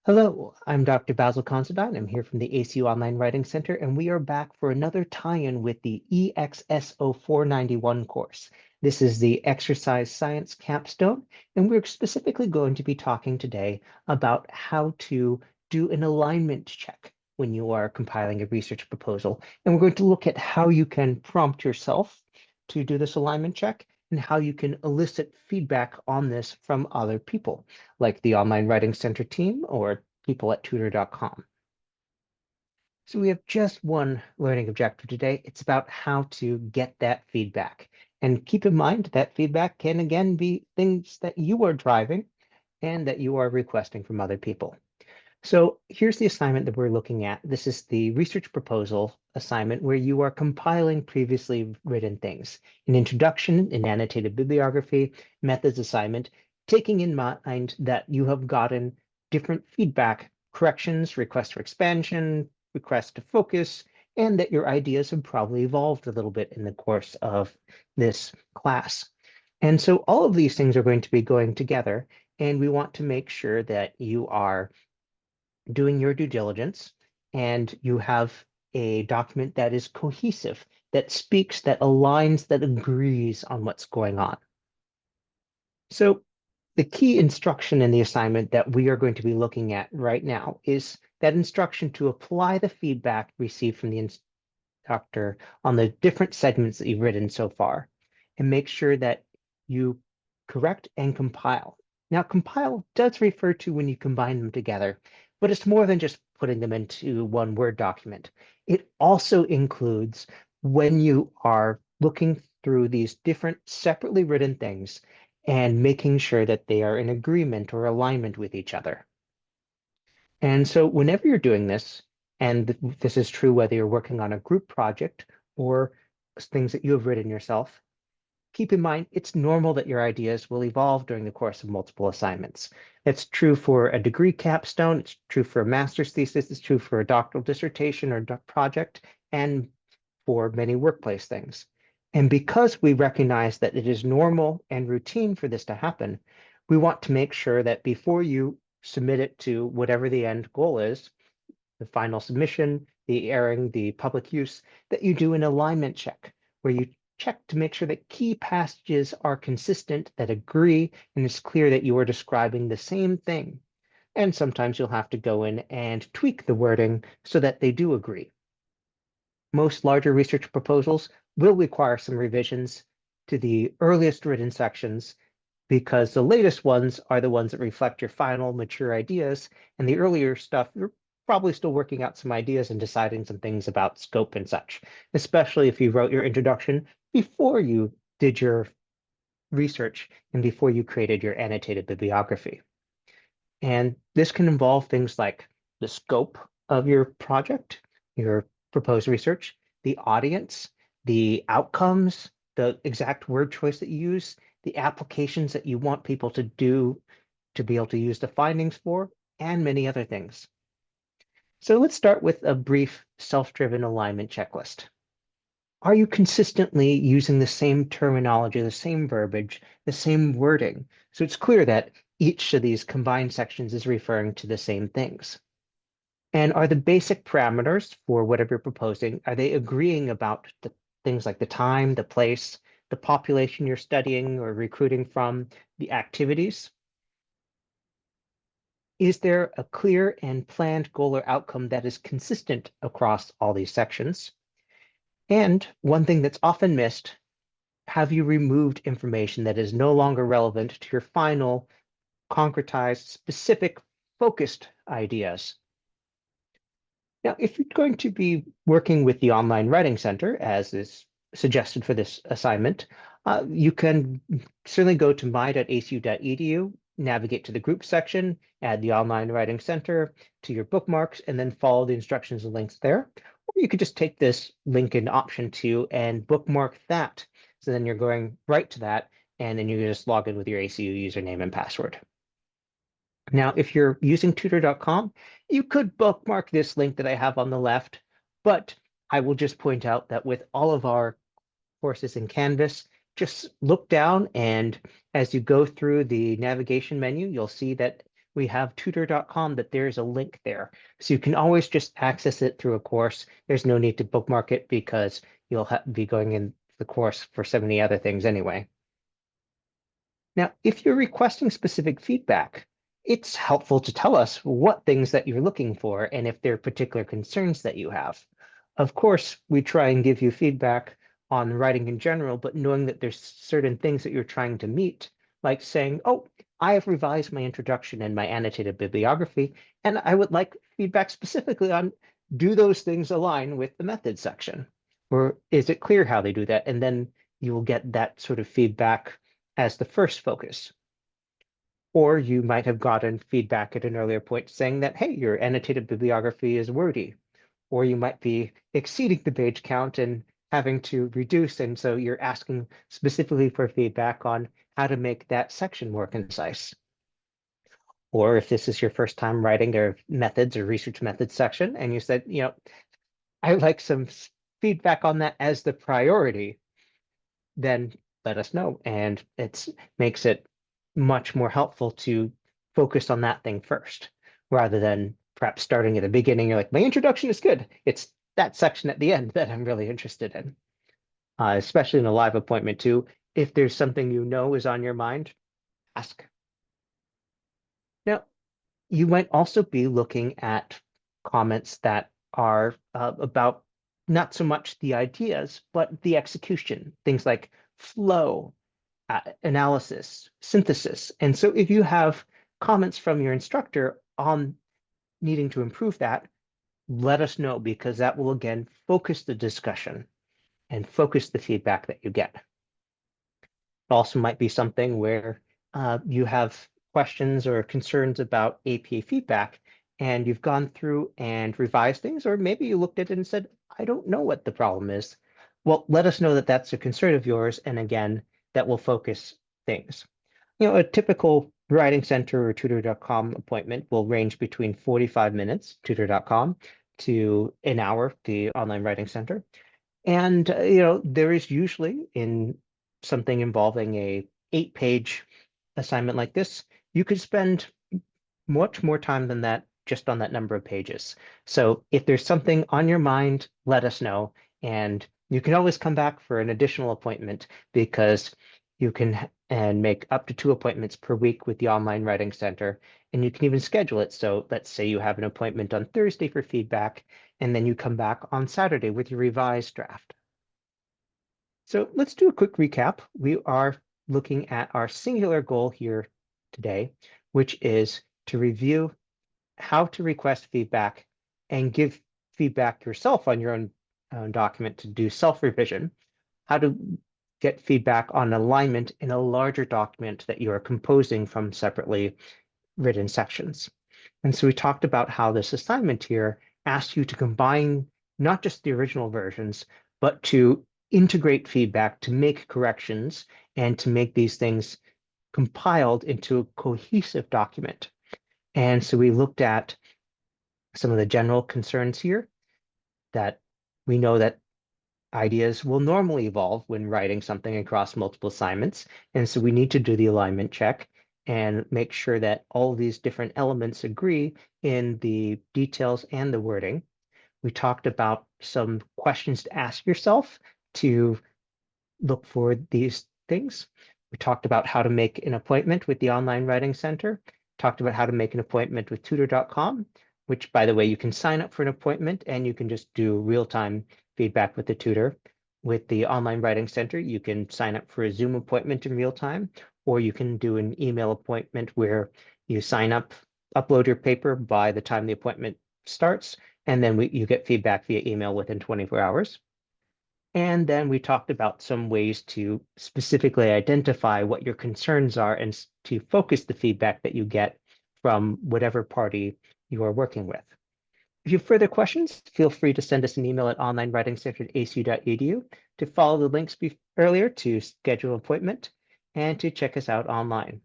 Hello, I'm Dr. Basil Considine. I'm here from the ACU Online Writing Center, and we are back for another tie-in with the EXSO 491 course. This is the Exercise Science Capstone, and we're specifically going to be talking today about how to do an alignment check when you are compiling a research proposal. And we're going to look at how you can prompt yourself to do this alignment check and how you can elicit feedback on this from other people, like the Online Writing Center team or people at tutor.com. So we have just one learning objective today. It's about how to get that feedback. And keep in mind that feedback can again be things that you are driving and that you are requesting from other people. So here's the assignment that we're looking at. This is the research proposal assignment where you are compiling previously written things. An introduction, an annotated bibliography, methods assignment, taking in mind that you have gotten different feedback, corrections, requests for expansion, requests to focus, and that your ideas have probably evolved a little bit in the course of this class. And so all of these things are going to be going together, and we want to make sure that you are doing your due diligence and you have a document that is cohesive, that speaks, that aligns, that agrees on what's going on. So the key instruction in the assignment that we are going to be looking at right now is that instruction to apply the feedback received from the instructor on the different segments that you've written so far, and make sure that you correct and compile. Now, compile does refer to when you combine them together, but it's more than just putting them into one Word document. It also includes when you are looking through these different separately written things and making sure that they are in agreement or alignment with each other. And so whenever you're doing this, and this is true whether you're working on a group project or things that you have written yourself, keep in mind it's normal that your ideas will evolve during the course of multiple assignments. It's true for a degree capstone, it's true for a master's thesis, it's true for a doctoral dissertation or project, and for many workplace things. And because we recognize that it is normal and routine for this to happen, we want to make sure that before you submit it to whatever the end goal is, the final submission, the airing, the public use, that you do an alignment check where you check to make sure that key passages are consistent, that agree, and it's clear that you are describing the same thing. And sometimes you'll have to go in and tweak the wording so that they do agree. Most larger research proposals will require some revisions to the earliest written sections because the latest ones are the ones that reflect your final mature ideas, and the earlier stuff, you're probably still working out some ideas and deciding some things about scope and such, especially if you wrote your introduction before you did your research and before you created your annotated bibliography. And this can involve things like the scope of your project, your proposed research, the audience, the outcomes, the exact word choice that you use, the applications that you want people to do to be able to use the findings for, and many other things. So let's start with a brief self-driven alignment checklist. Are you consistently using the same terminology, the same verbiage, the same wording? So it's clear that each of these combined sections is referring to the same things. And are the basic parameters for whatever you're proposing, are they agreeing about the things like the time, the place, the population you're studying or recruiting from, the activities? Is there a clear and planned goal or outcome that is consistent across all these sections? And one thing that's often missed, have you removed information that is no longer relevant to your final, concretized, specific, focused ideas? Now, if you're going to be working with the Online Writing Center, as is suggested for this assignment, you can certainly go to my.acu.edu, navigate to the group section, add the Online Writing Center to your bookmarks, and then follow the instructions and links there. Or you could just take this link in option 2 and bookmark that. So then you're going right to that, and then you can just log in with your ACU username and password. Now, if you're using tutor.com, you could bookmark this link that I have on the left, but I will just point out that with all of our courses in Canvas, just look down, and as you go through the navigation menu, you'll see that we have tutor.com that there's a link there. So you can always just access it through a course. There's no need to bookmark it because you'll be going in the course for so many other things anyway. Now, if you're requesting specific feedback, it's helpful to tell us what things that you're looking for and if there are particular concerns that you have. Of course, we try and give you feedback on writing in general, but knowing that there's certain things that you're trying to meet, like saying, oh, I have revised my introduction and my annotated bibliography, and I would like feedback specifically on, do those things align with the methods section? Or is it clear how they do that? And then you will get that sort of feedback as the first focus. Or you might have gotten feedback at an earlier point saying that, hey, your annotated bibliography is wordy. Or you might be exceeding the page count and having to reduce. And so you're asking specifically for feedback on how to make that section more concise. Or if this is your first time writing their methods or research methods section, and you said, I'd like some feedback on that as the priority, then let us know. And it makes it much more helpful to focus on that thing first, rather than perhaps starting at the beginning. You're like, my introduction is good. It's that section at the end that I'm really interested in, especially in a live appointment too. If there's something is on your mind, ask. Now, you might also be looking at comments that are about not so much the ideas, but the execution, things like flow, analysis, synthesis. And so if you have comments from your instructor on needing to improve that, let us know, because that will again focus the discussion and focus the feedback that you get. It also might be something where you have questions or concerns about APA feedback, and you've gone through and revised things, or maybe you looked at it and said, I don't know what the problem is. Well, let us know that that's a concern of yours, and again, that will focus things. A typical writing center or tutor.com appointment will range between 45 minutes, tutor.com, to an hour, the online writing center. And there is usually, in something involving a 8-page assignment like this, you could spend much more time than that just on that number of pages. So if there's something on your mind, let us know. And you can always come back for an additional appointment, because you can and make up to 2 appointments per week with the online writing center. And you can even schedule it. So let's say you have an appointment on Thursday for feedback, and then you come back on Saturday with your revised draft. So let's do a quick recap. We are looking at our singular goal here today, which is to review how to request feedback and give feedback yourself on your own document to do self-revision, how to get feedback on alignment in a larger document that you are composing from separately written sections. And so we talked about how this assignment here asks you to combine not just the original versions, but to integrate feedback, to make corrections, and to make these things compiled into a cohesive document. And so we looked at some of the general concerns here, that we know that ideas will normally evolve when writing something across multiple assignments. And so we need to do the alignment check and make sure that all these different elements agree in the details and the wording. We talked about some questions to ask yourself to look for these things. We talked about how to make an appointment with the Online Writing Center, talked about how to make an appointment with tutor.com, which, by the way, you can sign up for an appointment and you can just do real-time feedback with the tutor. With the Online Writing Center, you can sign up for a Zoom appointment in real time, or you can do an email appointment where you sign up, upload your paper by the time the appointment starts, and then you get feedback via email within 24 hours. And then we talked about some ways to specifically identify what your concerns are and to focus the feedback that you get from whatever party you are working with. If you have further questions, feel free to send us an email at onlinewritingcenter@acu.edu, to follow the links earlier to schedule an appointment, and to check us out online.